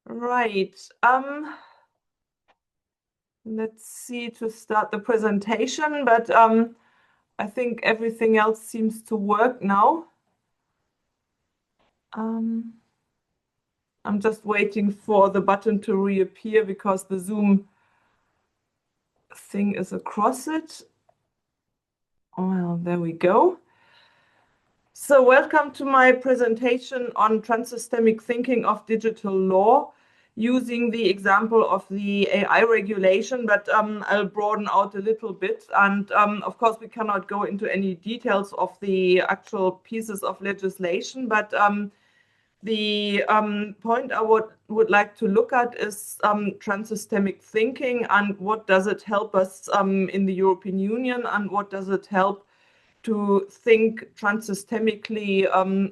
Right. Let's see to start the presentation, but I think everything else seems to work now. I'm just waiting for the button to reappear because the Zoom thing is across it. Well, there we go. So welcome to my presentation on transsystemic thinking of digital law, using the example of the AI regulation, but I'll broaden out a little bit. And of course, we cannot go into any details of the actual pieces of legislation, but the point I would like to look at is transsystemic thinking and what does it help us in the European Union, and what does it help to think transsystemically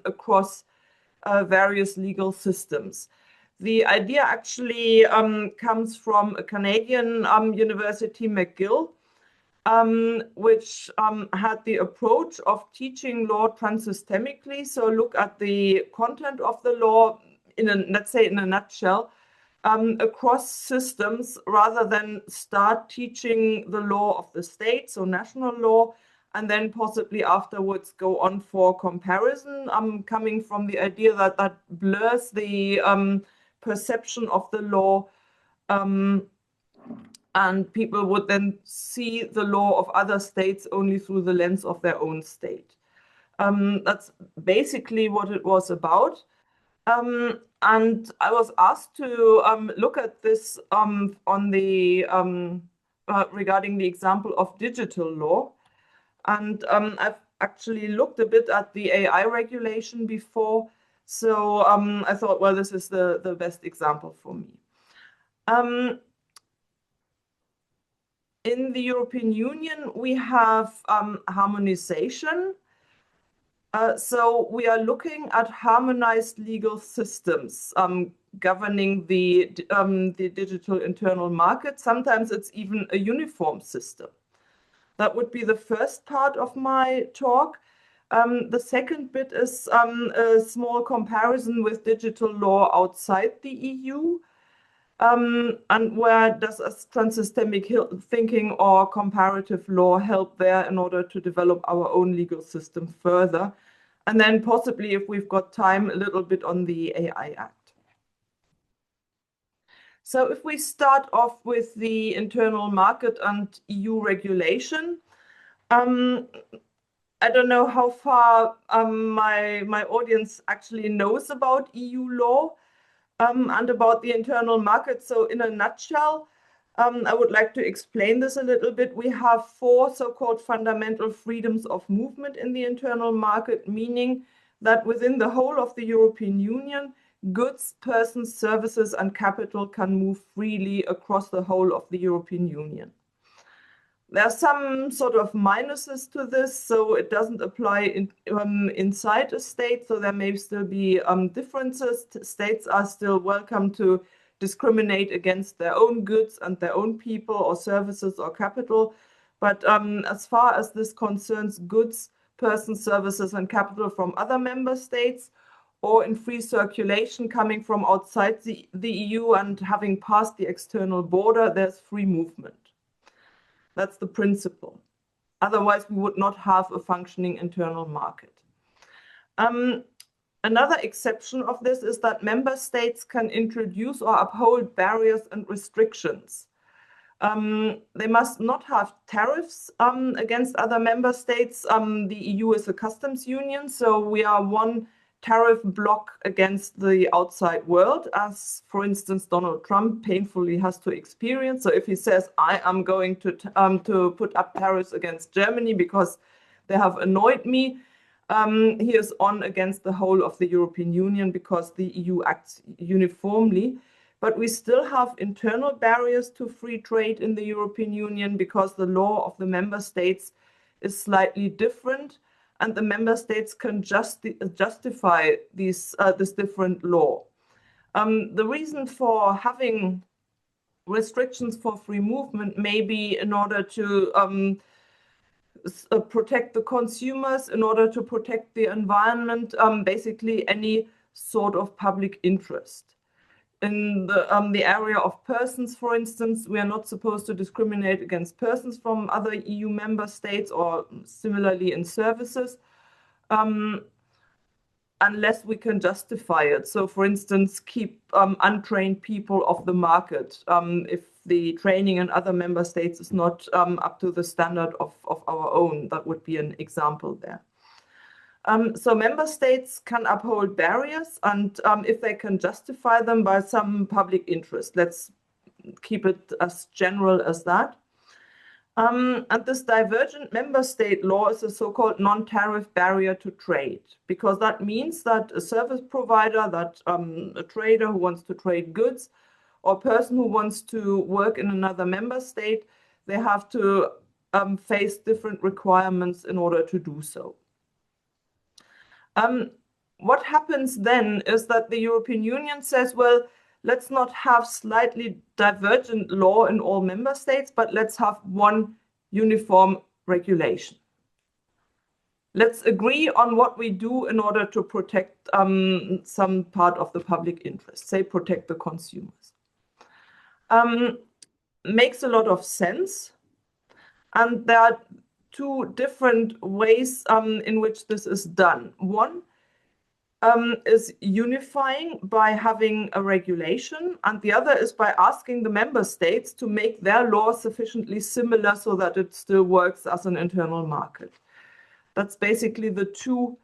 across various legal systems. The idea actually comes from a Canadian university, McGill, which had the approach of teaching law transsystemically. So look at the content of the law, let's say in a nutshell, across systems, rather than start teaching the law of the state, so national law, and then possibly afterwards go on for comparison, coming from the idea that that blurs the perception of the law, and people would then see the law of other states only through the lens of their own state. That's basically what it was about. And I was asked to look at this on the regarding the example of digital law. And I've actually looked a bit at the AI regulation before, so I thought, well, this is the best example for me. In the European Union, we have harmonization. So we are looking at harmonized legal systems governing the digital internal market. Sometimes it's even a uniform system. That would be the first part of my talk. The second bit is a small comparison with digital law outside the EU. And where does transsystemic thinking or comparative law help there in order to develop our own legal system further? And then possibly, if we've got time, a little bit on the AI Act. So if we start off with the internal market and EU regulation, I don't know how far my audience actually knows about EU law and about the internal market. So in a nutshell, I would like to explain this a little bit. We have 4 so-called fundamental freedoms of movement in the internal market, meaning that within the whole of the European Union, goods, persons, services, and capital can move freely across the whole of the European Union. There are some sort of minuses to this, so it doesn't apply inside a state, so there may still be differences. States are still welcome to discriminate against their own goods and their own people or services or capital. But as far as this concerns goods, persons, services, and capital from other member states, or in free circulation coming from outside the EU and having passed the external border, there's free movement. That's the principle. Otherwise, we would not have a functioning internal market. Another exception of this is that member states can introduce or uphold barriers and restrictions. They must not have tariffs against other member states. The EU is a customs union, so we are one tariff block against the outside world, as, for instance, Donald Trump painfully has to experience. So if he says, I am going to put up tariffs against Germany because they have annoyed me, he is on against the whole of the European Union because the EU acts uniformly. But we still have internal barriers to free trade in the European Union because the law of the member states is slightly different, and the member states can justify this different law. The reason for having restrictions for free movement may be in order to protect the consumers, in order to protect the environment, basically any sort of public interest. in the area of persons, for instance, we are not supposed to discriminate against persons from other EU member states, or similarly in services, unless we can justify it. So, for instance, keep untrained people off the market if the training in other member states is not up to the standard of our own. That would be an example there. So member states can uphold barriers, and if they can justify them by some public interest. Let's keep it as general as that. And this divergent member state law is a so-called non-tariff barrier to trade, because that means that a service provider, that a trader who wants to trade goods, or a person who wants to work in another member state, they have to face different requirements in order to do so. What happens then is that the European Union says, well, let's not have slightly divergent law in all member states, but let's have one uniform regulation. Let's agree on what we do in order to protect some part of the public interest, say protect the consumers. Makes a lot of sense. And there are two different ways in which this is done. One is unifying by having a regulation, and the other is by asking the member states to make their law sufficiently similar so that it still works as an internal market. That's basically the two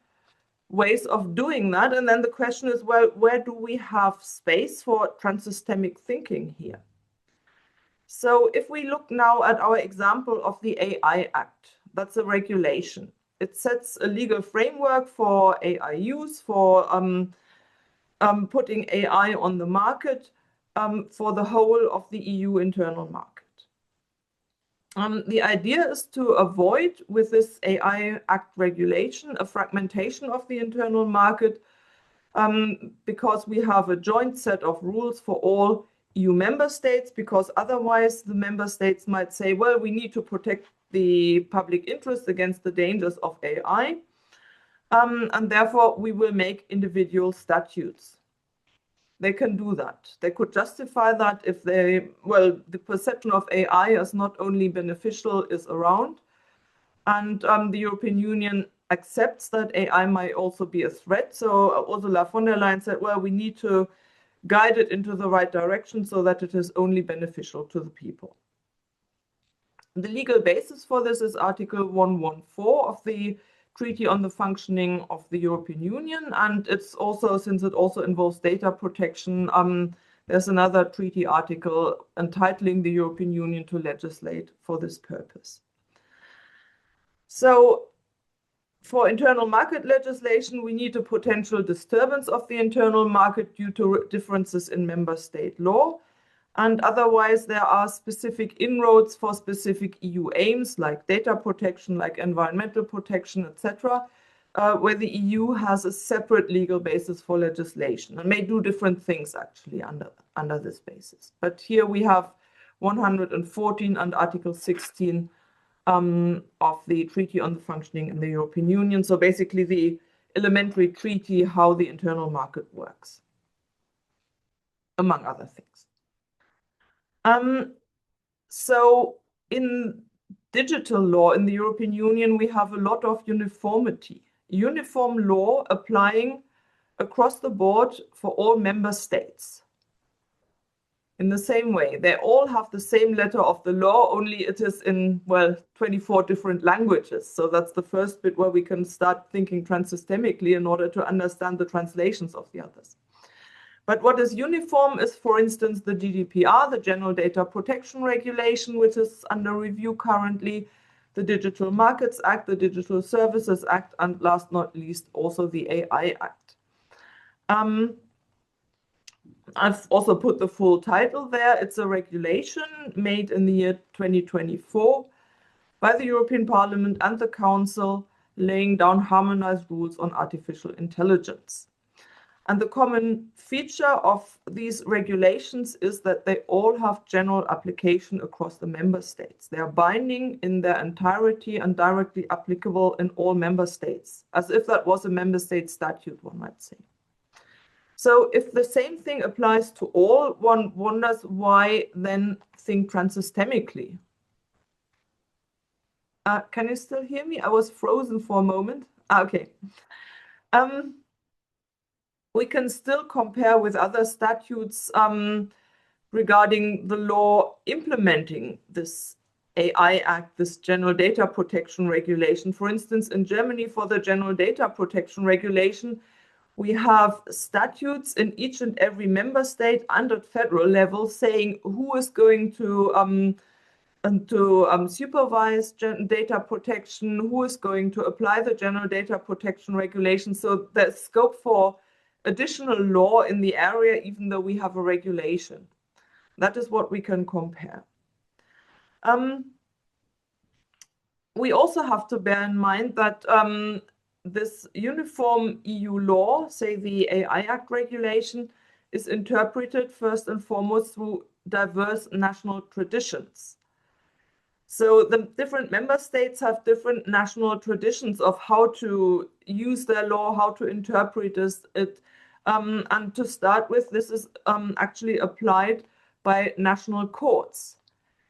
ways of doing that. And then the question is, well, where do we have space for transsystemic thinking here? So if we look now at our example of the AI Act, that's a regulation. It sets a legal framework for AI use, for putting AI on the market for the whole of the EU internal market. The idea is to avoid, with this AI Act regulation, a fragmentation of the internal market, because we have a joint set of rules for all EU member states, because otherwise the member states might say, well, we need to protect the public interest against the dangers of AI, and therefore we will make individual statutes. They can do that. They could justify that if they, well, the perception of AI as not only beneficial is around, and the European Union accepts that AI might also be a threat. So Ursula von der Leyen said, well, we need to guide it into the right direction so that it is only beneficial to the people. The legal basis for this is Article 114 of the Treaty on the Functioning of the European Union, and it's also, since it also involves data protection, there's another treaty article entitling the European Union to legislate for this purpose. So for internal market legislation, we need a potential disturbance of the internal market due to differences in member state law. And otherwise, there are specific inroads for specific EU aims, like data protection, like environmental protection, etc., where the EU has a separate legal basis for legislation and may do different things actually under this basis. But here we have 114 and Article 16 of the Treaty on the Functioning in the European Union. So basically the elementary treaty, how the internal market works, among other things. So in digital law in the European Union, we have a lot of uniformity. Uniform law applying across the board for all member states. In the same way, they all have the same letter of the law, only it is in, well, 24 different languages. So that's the first bit where we can start thinking transsystemically in order to understand the translations of the others. But what is uniform is, for instance, the GDPR, the General Data Protection Regulation, which is under review currently, the Digital Markets Act, the Digital Services Act, and last but not least, also the AI Act. I've also put the full title there. It's a regulation made in the year 2024 by the European Parliament and the Council, laying down harmonized rules on artificial intelligence. And the common feature of these regulations is that they all have general application across the member states. They are binding in their entirety and directly applicable in all member states, as if that was a member state statute, one might say. So if the same thing applies to all, one wonders why then think transsystemically. Can you still hear me? I was frozen for a moment. Okay. We can still compare with other statutes regarding the law implementing this AI Act, this General Data Protection Regulation. For instance, in Germany, for the General Data Protection Regulation, we have statutes in each and every member state under federal level saying who is going to supervise data protection, who is going to apply the General Data Protection Regulation. So there's scope for additional law in the area, even though we have a regulation. That is what we can compare. We also have to bear in mind that this uniform EU law, say the AI Act regulation, is interpreted first and foremost through diverse national traditions. So the different member states have different national traditions of how to use their law, how to interpret it. And to start with, this is actually applied by national courts.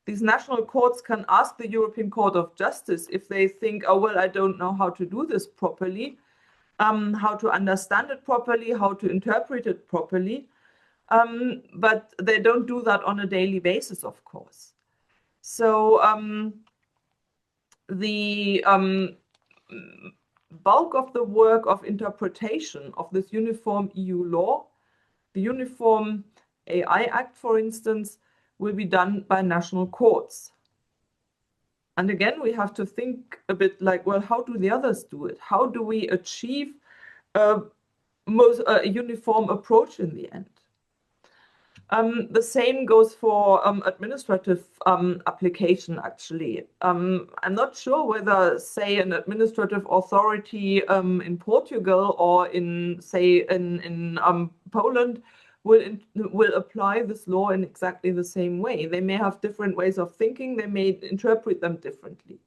These national courts can ask the European Court of Justice if they think, oh, well, I don't know how to do this properly, how to understand it properly, how to interpret it properly. But they don't do that on a daily basis, of course. So the bulk of the work of interpretation of this uniform EU law, the Uniform AI Act, for instance, will be done by national courts. And again, we have to think a bit like, well, how do the others do it? How do we achieve a uniform approach in the end? The same goes for administrative application, actually. I'm not sure whether, say, an administrative authority in Portugal or in, say, in Poland will apply this law in exactly the same way. They may have different ways of thinking. They may interpret them differently.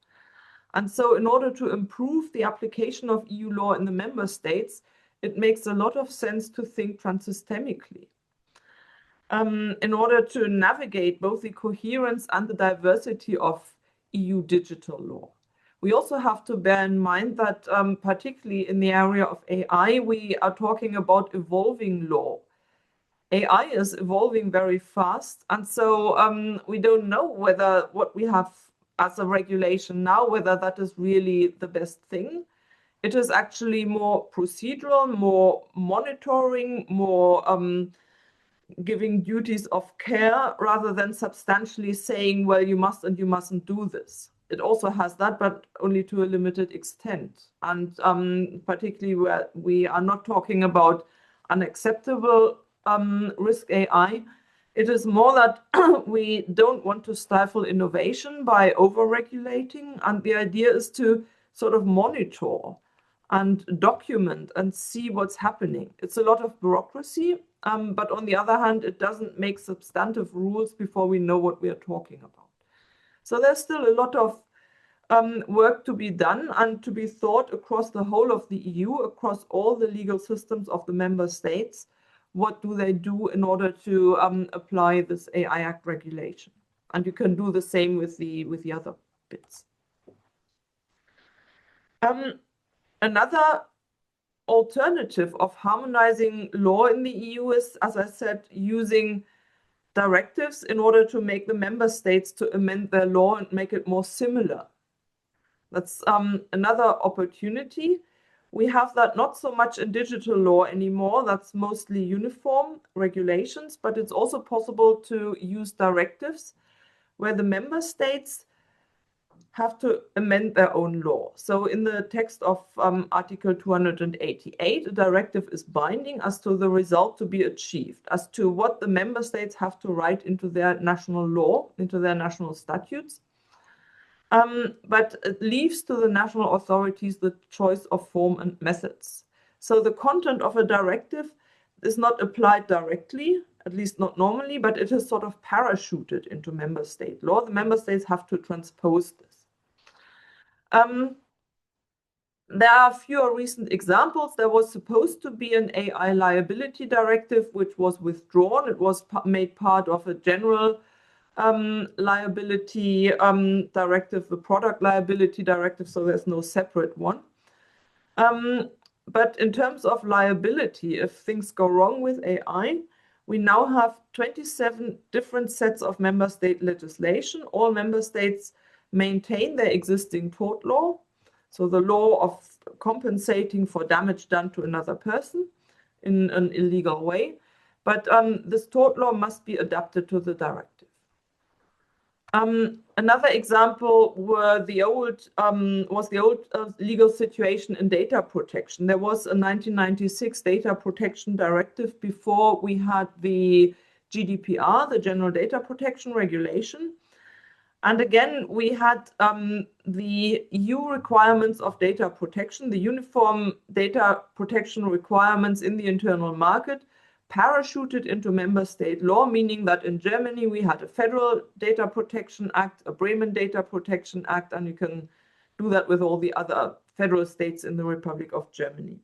And so in order to improve the application of EU law in the member states, it makes a lot of sense to think transsystemically. In order to navigate both the coherence and the diversity of EU digital law. We also have to bear in mind that particularly in the area of AI, we are talking about evolving law. AI is evolving very fast, and so we don't know whether what we have as a regulation now, whether that is really the best thing. It is actually more procedural, more monitoring, more giving duties of care rather than substantially saying, well, you must and you mustn't do this. It also has that, but only to a limited extent. And particularly where we are not talking about unacceptable risk AI, it is more that we don't want to stifle innovation by over-regulating. And the idea is to sort of monitor and document and see what's happening. It's a lot of bureaucracy, but on the other hand, it doesn't make substantive rules before we know what we are talking about. So there's still a lot of work to be done and to be thought across the whole of the EU, across all the legal systems of the member states. What do they do in order to apply this AI Act regulation? And you can do the same with the other bits. Another alternative of harmonizing law in the EU is, as I said, using directives in order to make the member states to amend their law and make it more similar. That's another opportunity. We have that not so much in digital law anymore. That's mostly uniform regulations, but it's also possible to use directives where the member states have to amend their own law. So in the text of Article 288, a directive is binding as to the result to be achieved, as to what the member states have to write into their national law, into their national statutes. But it leaves to the national authorities the choice of form and methods. So the content of a directive is not applied directly, at least not normally, but it is sort of parachuted into member state law. The member states have to transpose this. There are fewer recent examples. There was supposed to be an AI liability directive, which was withdrawn. It was made part of a general liability directive, the product liability directive, so there's no separate one. But in terms of liability, if things go wrong with AI, we now have 27 different sets of member state legislation. All member states maintain their existing tort law, so the law of compensating for damage done to another person in an illegal way. But this tort law must be adapted to the directive. Another example was the old legal situation in data protection. There was a 1996 data protection directive before we had the GDPR, the General Data Protection Regulation. And again, we had the EU requirements of data protection, the uniform data protection requirements in the internal market, parachuted into member state law, meaning that in Germany we had a Federal Data Protection Act, a Bremen Data Protection Act, and you can do that with all the other federal states in the Republic of Germany.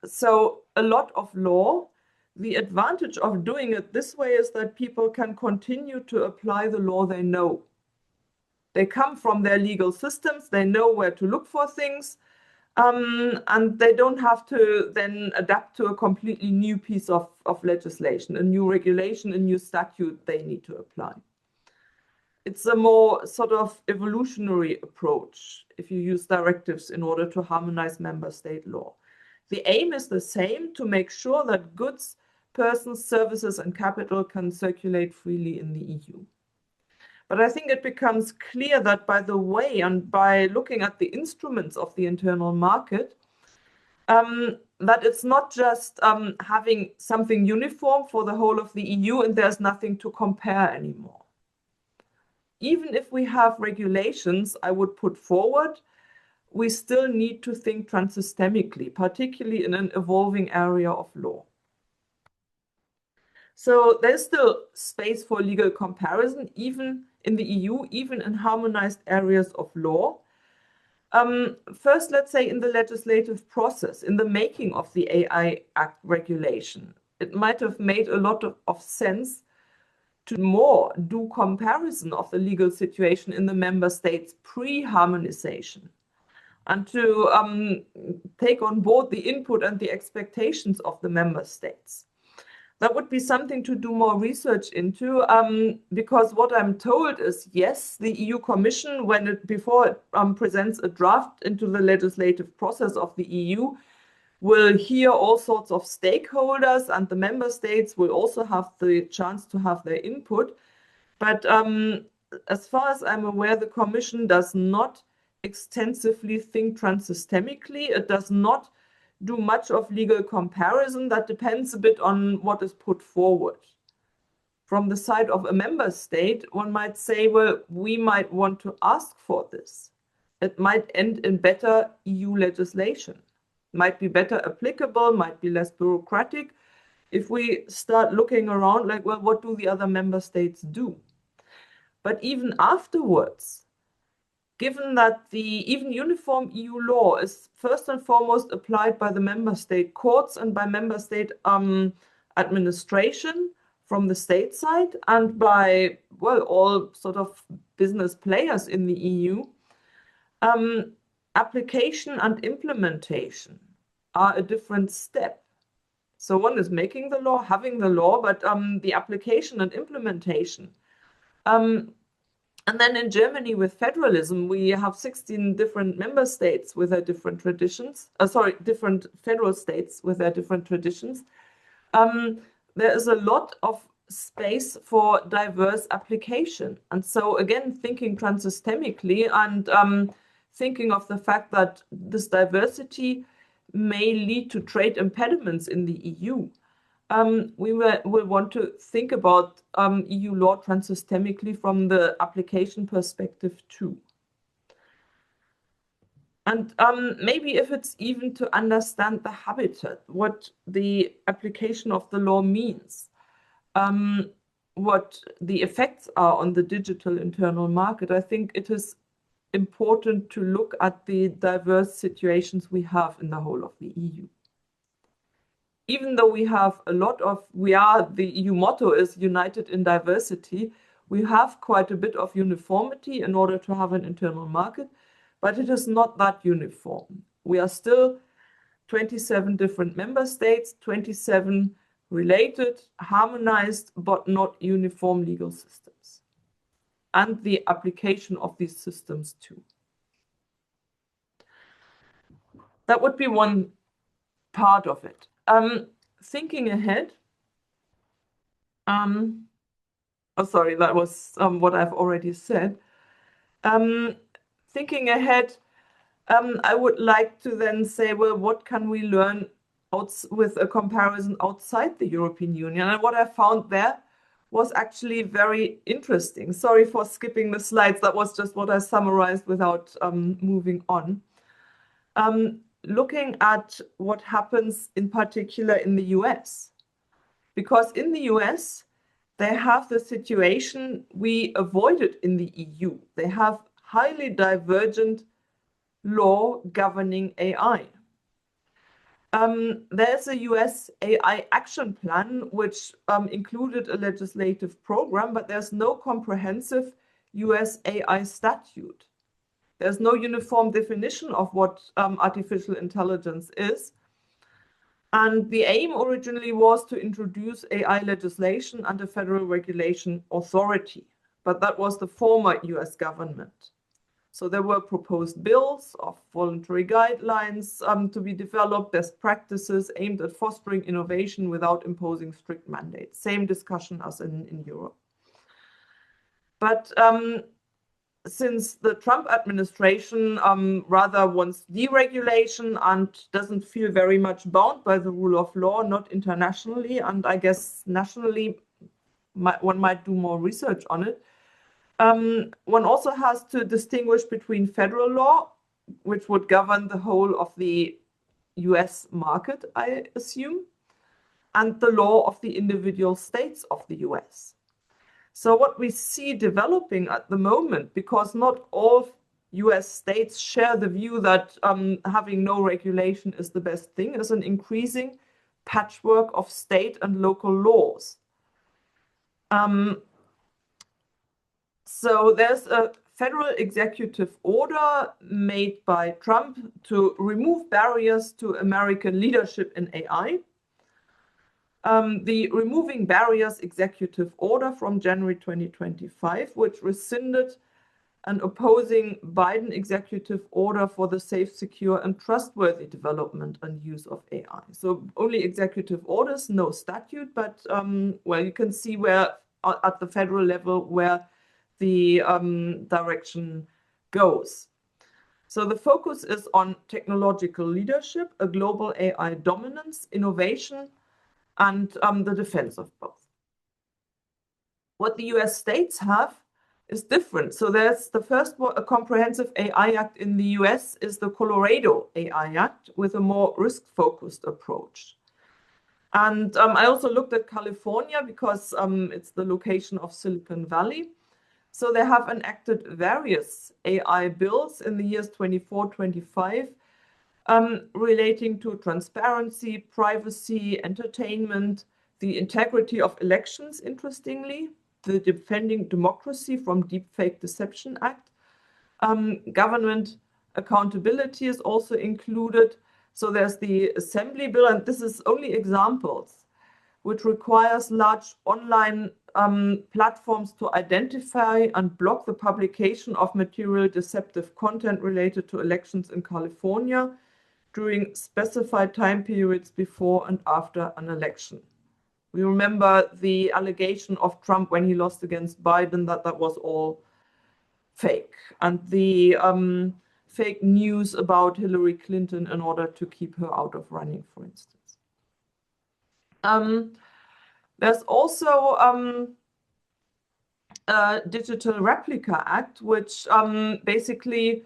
So a lot of law. The advantage of doing it this way is that people can continue to apply the law they know. They come from their legal systems, they know where to look for things, and they don't have to then adapt to a completely new piece of legislation, a new regulation, a new statute they need to apply. It's a more sort of evolutionary approach if you use directives in order to harmonize member state law. The aim is the same, to make sure that goods, persons, services, and capital can circulate freely in the EU. But I think it becomes clear that by the way, and by looking at the instruments of the internal market, that it's not just having something uniform for the whole of the EU and there's nothing to compare anymore. Even if we have regulations, I would put forward, we still need to think transsystemically, particularly in an evolving area of law. So there's still space for legal comparison, even in the EU, even in harmonized areas of law. First, let's say in the legislative process, in the making of the AI Act regulation, it might have made a lot of sense to more do comparison of the legal situation in the member states pre-harmonization, and to take on board the input and the expectations of the member states. That would be something to do more research into, because what I'm told is, yes, the EU Commission, before it presents a draft into the legislative process of the EU, will hear all sorts of stakeholders, and the member states will also have the chance to have their input. But as far as I'm aware, the Commission does not extensively think transsystemically. It does not do much of legal comparison. That depends a bit on what is put forward. From the side of a member state, one might say, well, we might want to ask for this. It might end in better EU legislation, might be better applicable, might be less bureaucratic. If we start looking around like, well, what do the other member states do? But even afterwards, given that even uniform EU law is first and foremost applied by the member state courts and by member state administration from the state side and by, well, all sort of business players in the EU, application and implementation are a different step. So one is making the law, having the law, but the application and implementation. And then in Germany with federalism, we have 16 different member states with their different traditions. Different federal states with their different traditions. There is a lot of space for diverse application. And so again, thinking transsystemically and thinking of the fact that this diversity may lead to trade impediments in the EU. We will want to think about EU law transsystemically from the application perspective too. And maybe if it's even to understand the habitat, what the application of the law means, what the effects are on the digital internal market, I think it is important to look at the diverse situations we have in the whole of the EU. Even though we have the EU motto is united in diversity, we have quite a bit of uniformity in order to have an internal market, but it is not that uniform. We are still 27 different member states, 27 related, harmonized, but not uniform legal systems, and the application of these systems too. That would be one part of it. Thinking ahead, sorry, that was what I've already said. Thinking ahead, I would like to then say, well, what can we learn with a comparison outside the European Union? And what I found there was actually very interesting. Sorry for skipping the slides. That was just what I summarized without moving on. Looking at what happens in particular in the US. Because in the US, they have the situation we avoided in the EU. They have highly divergent law governing AI. There's a US AI action plan, which included a legislative program, but there's no comprehensive US AI statute. There's no uniform definition of what artificial intelligence is. And the aim originally was to introduce AI legislation under federal regulation authority, but that was the former US government. So there were proposed bills of voluntary guidelines to be developed, best practices aimed at fostering innovation without imposing strict mandates. Same discussion as in Europe. But since the Trump administration rather wants deregulation and doesn't feel very much bound by the rule of law, not internationally, and I guess nationally, one might do more research on it. One also has to distinguish between federal law, which would govern the whole of the US market, I assume, and the law of the individual states of the US. So what we see developing at the moment, because not all US states share the view that having no regulation is the best thing, is an increasing patchwork of state and local laws. So there's a federal executive order made by Trump to remove barriers to American leadership in AI. The Removing Barriers Executive Order from January 2025, which rescinded an opposing Biden executive order for the safe, secure, and trustworthy development and use of AI. So only executive orders, no statute, but well, you can see where at the federal level where the direction goes. So the focus is on technological leadership, a global AI dominance, innovation, and the defense of both. What the US states have is different. So there's the first one, a comprehensive AI Act in the US is the Colorado AI Act with a more risk-focused approach. And I also looked at California because it's the location of Silicon Valley. So they have enacted various AI bills in the years 24-25 relating to transparency, privacy, entertainment, the integrity of elections, interestingly, the Defending Democracy from Deepfake Deception Act. Government accountability is also included. So there's the Assembly Bill, and this is only examples, which requires large online platforms to identify and block the publication of material deceptive content related to elections in California during specified time periods before and after an election. We remember the allegation of Trump when he lost against Biden that was all fake, and the fake news about Hillary Clinton in order to keep her out of running, for instance. There's also a Digital Replica Act, which basically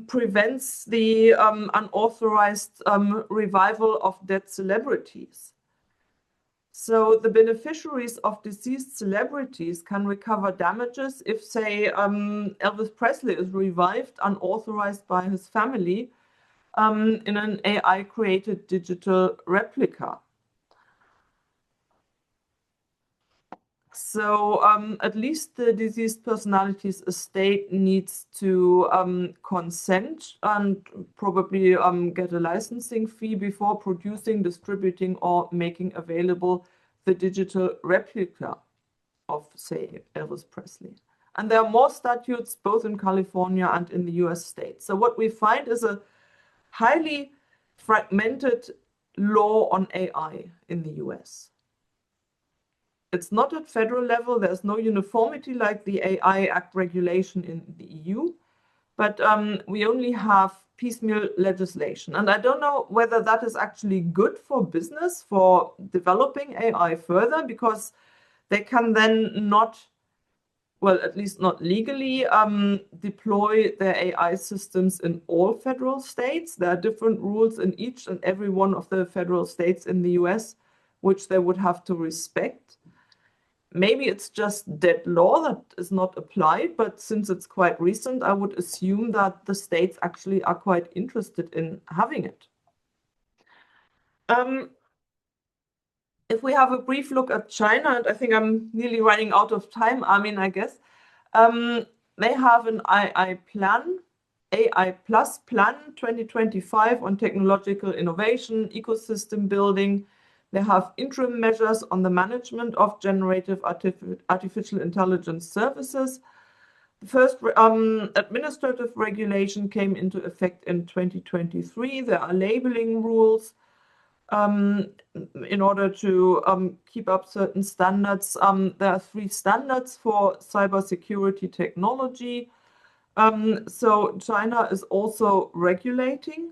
prevents the unauthorized revival of dead celebrities. So the beneficiaries of deceased celebrities can recover damages if, say, Elvis Presley is revived unauthorized by his family in an AI-created digital replica. So at least the deceased personality's estate needs to consent and probably get a licensing fee before producing, distributing, or making available the digital replica of, say, Elvis Presley. And there are more statutes both in California and in the US states. So what we find is a highly fragmented law on AI in the US. It's not at federal level. There's no uniformity like the AI Act regulation in the EU, but we only have piecemeal legislation. And I don't know whether that is actually good for business, for developing AI further, because they can then not, well, at least not legally, deploy their AI systems in all federal states. There are different rules in each and every one of the federal states in the US, which they would have to respect. Maybe it's just dead law that is not applied, but since it's quite recent, I would assume that the states actually are quite interested in having it. If we have a brief look at China, and I think I'm nearly running out of time, Armin, I guess, they have an AI Plus plan 2025 on technological innovation, ecosystem building. They have interim measures on the management of generative artificial intelligence services. The first administrative regulation came into effect in 2023. There are labeling rules in order to keep up certain standards. There are 3 standards for cybersecurity technology. So China is also regulating.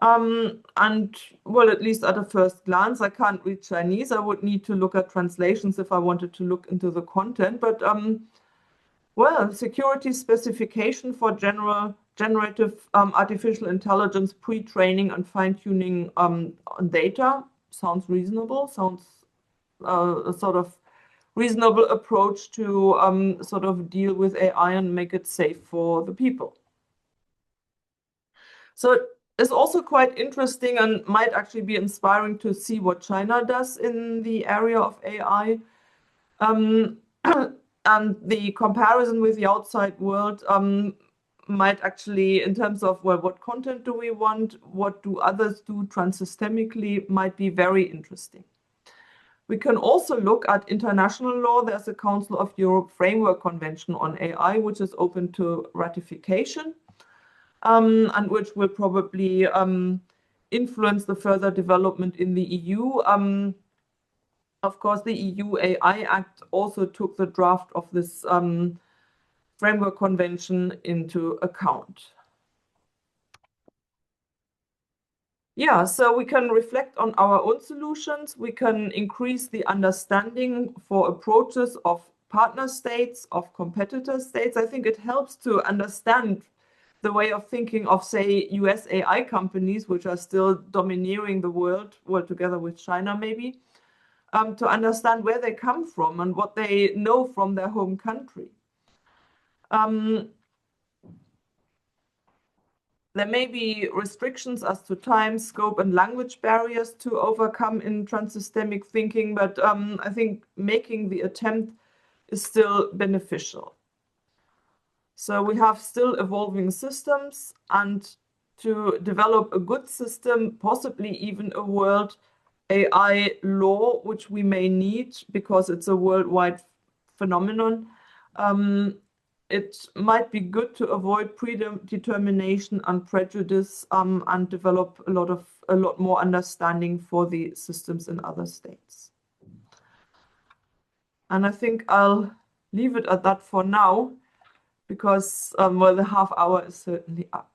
And well, at least at a first glance, I can't read Chinese. I would need to look at translations if I wanted to look into the content. But well, security specification for generative artificial intelligence pre-training and fine-tuning on data sounds reasonable. Sounds a sort of reasonable approach to sort of deal with AI and make it safe for the people. So it's also quite interesting and might actually be inspiring to see what China does in the area of AI. And the comparison with the outside world might actually, in terms of, well, what content do we want, what do others do transsystemically, might be very interesting. We can also look at international law. There's a Council of Europe Framework Convention on AI, which is open to ratification. And which will probably influence the further development in the EU. Of course, the EU AI Act also took the draft of this framework convention into account. Yeah, so we can reflect on our own solutions. We can increase the understanding for approaches of partner states, of competitor states. I think it helps to understand the way of thinking of, say, US AI companies, which are still domineering the world, well, together with China maybe, to understand where they come from and what they know from their home country. There may be restrictions as to time, scope, and language barriers to overcome in transsystemic thinking, but I think making the attempt is still beneficial. So we have still evolving systems, and to develop a good system, possibly even a world AI law, which we may need because it's a worldwide phenomenon, it might be good to avoid predetermination and prejudice and develop a lot more understanding for the systems in other states. And I think I'll leave it at that for now, because well, the half hour is certainly up.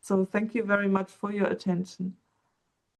So thank you very much for your attention.